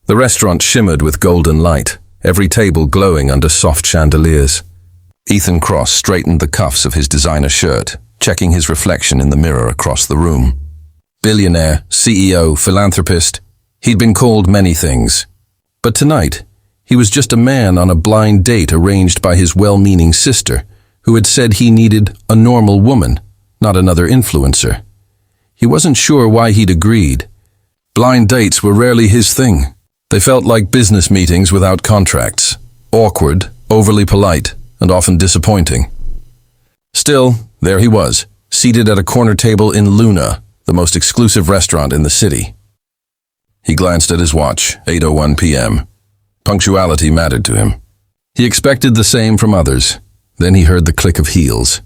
The restaurant shimmered with golden light, every table glowing under soft chandeliers. Ethan Cross straightened the cuffs of his designer shirt, checking his reflection in the mirror across the room. Billionaire, CEO, philanthropist, he'd been called many things. But tonight, he was just a man on a blind date arranged by his well-meaning sister, who had said he needed a normal woman, not another influencer. He wasn't sure why he'd agreed. Blind dates were rarely his thing. They felt like business meetings without contracts, awkward, overly polite, and often disappointing. Still, there he was, seated at a corner table in Lena, the most exclusive restaurant in the city. He glanced at his watch, 8:01 p.m. Punctuality mattered to him. He expected the same from others. Then he heard the click of heels.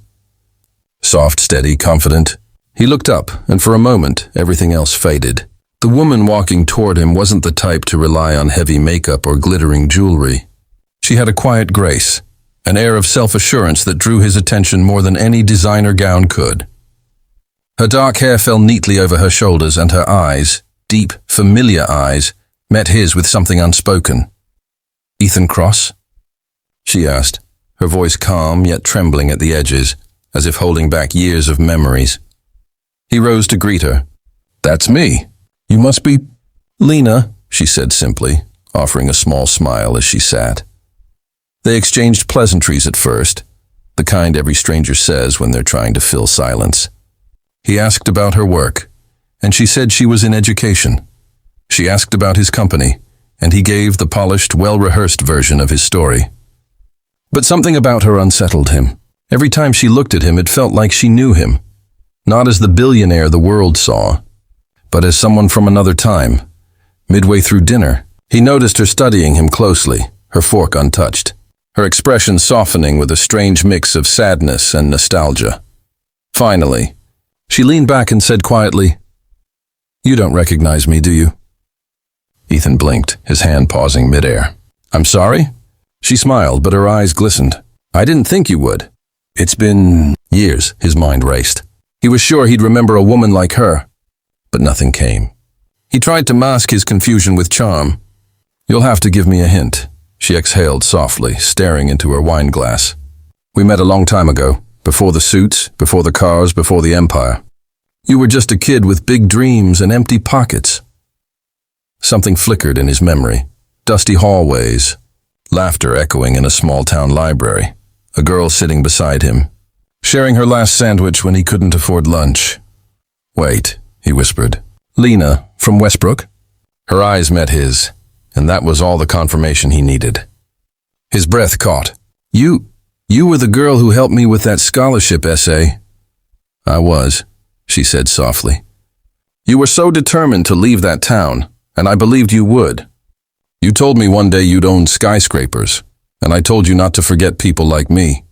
Soft, steady, confident. He looked up, and for a moment, everything else faded. The woman walking toward him wasn't the type to rely on heavy makeup or glittering jewelry. She had a quiet grace, an air of self-assurance that drew his attention more than any designer gown could. Her dark hair fell neatly over her shoulders, and her eyes, deep, familiar eyes, met his with something unspoken. "Ethan Cross?" she asked, her voice calm yet trembling at the edges, as if holding back years of memories. He rose to greet her. "That's me. You must be—" "Lena," she said simply, offering a small smile as she sat. They exchanged pleasantries at first, the kind every stranger says when they're trying to fill silence. He asked about her work, and she said she was in education. She asked about his company, and he gave the polished, well-rehearsed version of his story. But something about her unsettled him. Every time she looked at him, it felt like she knew him. Not as the billionaire the world saw, but as someone from another time. Midway through dinner, he noticed her studying him closely, her fork untouched, her expression softening with a strange mix of sadness and nostalgia. Finally, she leaned back and said quietly, "You don't recognize me, do you?" Ethan blinked, his hand pausing midair. "I'm sorry?" She smiled, but her eyes glistened. "I didn't think you would." "It's been years," his mind raced. He was sure he'd remember a woman like her, but nothing came. He tried to mask his confusion with charm. "You'll have to give me a hint," she exhaled softly, staring into her wine glass. "We met a long time ago, before the suits, before the cars, before the empire. You were just a kid with big dreams and empty pockets." Something flickered in his memory. Dusty hallways, laughter echoing in a small-town library, a girl sitting beside him, sharing her last sandwich when he couldn't afford lunch. "Wait," he whispered. "Lena, from Westbrook?" Her eyes met his, and that was all the confirmation he needed. His breath caught. You were the girl who helped me with that scholarship essay." "I was," she said softly. "You were so determined to leave that town, and I believed you would. You told me one day you'd own skyscrapers, and I told you not to forget people like me."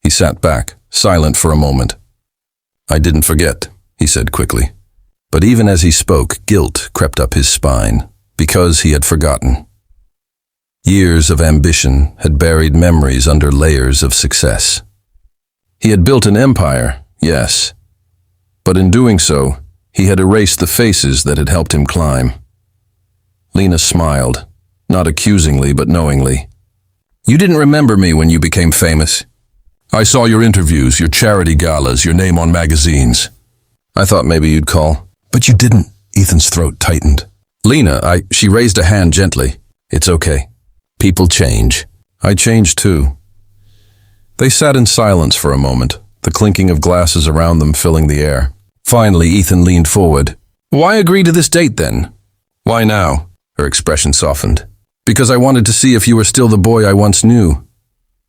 He sat back, silent for a moment. "I didn't forget," he said quickly. But even as he spoke, guilt crept up his spine, because he had forgotten. Years of ambition had buried memories under layers of success. He had built an empire, yes, but in doing so, he had erased the faces that had helped him climb. Lena smiled, not accusingly but knowingly. "You didn't remember me when you became famous. I saw your interviews, your charity galas, your name on magazines. I thought maybe you'd call." "But you didn't." Ethan's throat tightened. "Lena, she raised a hand gently. "It's okay. People change. I changed too." They sat in silence for a moment, the clinking of glasses around them filling the air. Finally, Ethan leaned forward. "Why agree to this date then?" "Why now?" Her expression softened. "Because I wanted to see if you were still the boy I once knew.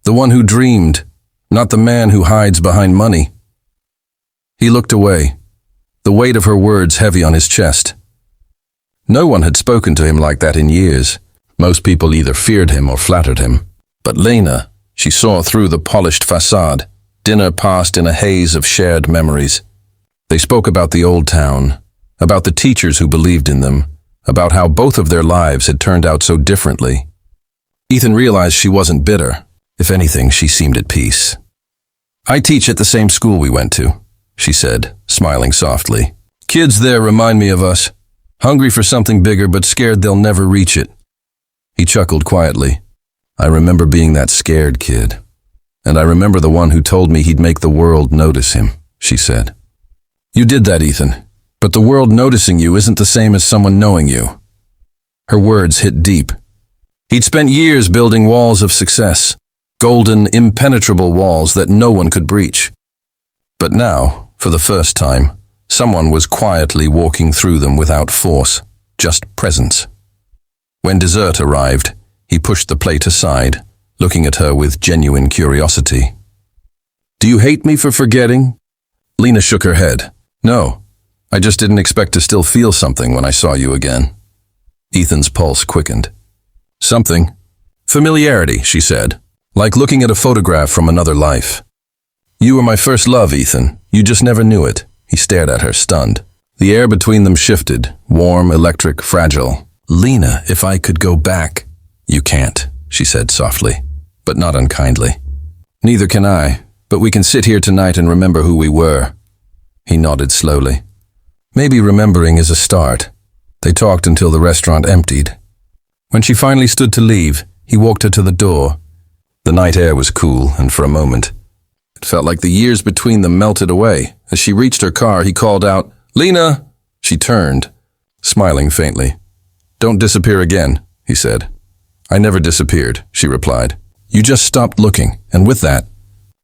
The one who dreamed, not the man who hides behind money." He looked away, the weight of her words heavy on his chest. No one had spoken to him like that in years. Most people either feared him or flattered him. But Lena, she saw through the polished facade. Dinner passed in a haze of shared memories. They spoke about the old town, about the teachers who believed in them, about how both of their lives had turned out so differently. Ethan realized she wasn't bitter. If anything, she seemed at peace. "I teach at the same school we went to," she said, smiling softly. "Kids there remind me of us. Hungry for something bigger, but scared they'll never reach it. He chuckled quietly. I remember being that scared kid. And I remember the one who told me he'd make the world notice him, she said. You did that, Ethan. But the world noticing you isn't the same as someone knowing you. Her words hit deep. He'd spent years building walls of success, golden, impenetrable walls that no one could breach. But now, for the first time, someone was quietly walking through them without force, just presence. When dessert arrived, he pushed the plate aside, looking at her with genuine curiosity. Do you hate me for forgetting? Lena shook her head. No, I just didn't expect to still feel something when I saw you again. Ethan's pulse quickened. Something? Familiarity, she said, like looking at a photograph from another life. You were my first love, Ethan. You just never knew it. He stared at her, stunned. The air between them shifted, warm, electric, fragile. Lena, if I could go back. You can't, she said softly, but not unkindly. Neither can I, but we can sit here tonight and remember who we were. He nodded slowly. Maybe remembering is a start. They talked until the restaurant emptied. When she finally stood to leave, he walked her to the door. The night air was cool, and for a moment, it felt like the years between them melted away. As she reached her car, he called out, Lena! She turned, smiling faintly. Don't disappear again, he said. I never disappeared, she replied. You just stopped looking, and with that,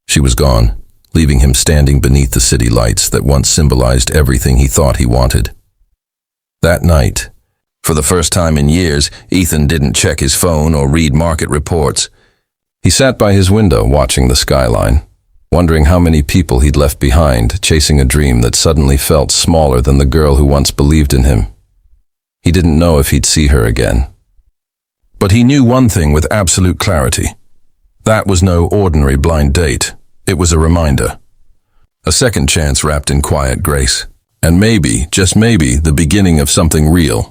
she was gone, leaving him standing beneath the city lights that once symbolized everything he thought he wanted. That night, for the first time in years, Ethan didn't check his phone or read market reports. He sat by his window watching the skyline, wondering how many people he'd left behind, chasing a dream that suddenly felt smaller than the girl who once believed in him. He didn't know if he'd see her again. But he knew one thing with absolute clarity. That was no ordinary blind date. It was a reminder. A second chance wrapped in quiet grace. And maybe, just maybe, the beginning of something real.